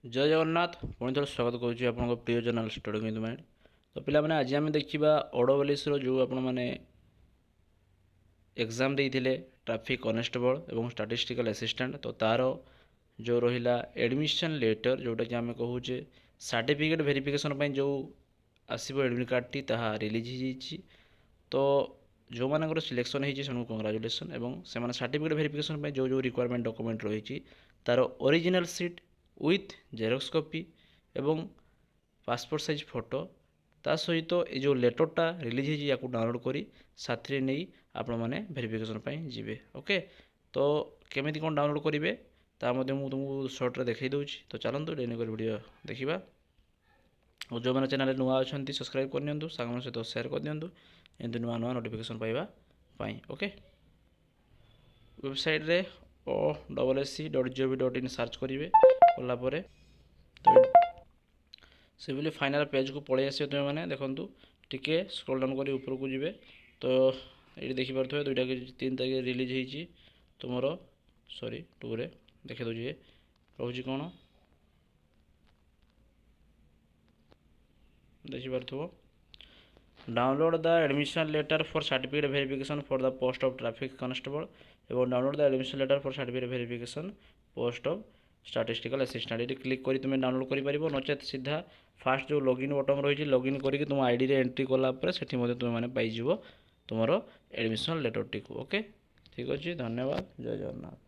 जय जगन्नाथ पुणी थोड़ा स्वागत करुच्ची आप प्रिय जर्नाल स्टडी विथ माइंड। तो पिलाମାନେ आज आम देखा ओडब्ल्यूएस जो आपण मैंने एग्जाम देते ट्रैफिक कनेस्टेबल और स्टैटिस्टिकल असिस्टेंट तो तार जो रहा एडमिशन लेटर जोटा कि आम कहूचे सर्टिफिकेट वेरिफिकेशन जो आसो एडमिट कार्ड टी ताहा रिलीज हो तो जो मानकर सिलेक्शन होती कंग्राचुलेसन एवं से सर्टिफिकेट वेरिफिकेशन जो जो रिक्वायरमेंट डॉक्यूमेंट रही तार original seat with Xerox copy एवं पासपोर्ट साइज फोटो ता सहित ये जो लेटरटा रिलीज होती या डाउनलोड करी साथी नहीं आपण मैंने वेरिफिकेशन जी ओके। तो केमी कौन डाउनलोड करेंगे ता तुमको सर्ट्रे देखी दूसरी तो चलते डेली वीडियो देखा और जो मैंने चैनल नुआ अच्छा सब्सक्राइब करनी सांग सहित सेयार कर दिंतु एमती नुआ नुआ नोटिफिकेशन पाइबापी ओके। वेबसाइट रे OSSC.gov.in सर्च करेंगे कलापर तो से बोली फाइनाल पेज को पलि आस तुम मैंने देखूँ टिके स्क्रॉल डाउन कर ऊपर को जी तो ये देखिपे 2 तारीख रिलीज होती तुमर सॉरी 2 रे देखी दूसरी रोच कौन देखिपो download the admission letter for certificate verification for the post of traffic constable एवं download the admission letter for certificate verification post of statistical assistant ये क्लिक कर तुम डाउनलोड कर नचेत सीधा फास्ट जो लॉगिन बटन रही लॉगिन करके तुम आईडी रे एंट्री कलापर से तुम मैंने पाइज तुम एडमिशन लेटर टी ओके। ठीक अच्छे धन्यवाद जय जगन्नाथ।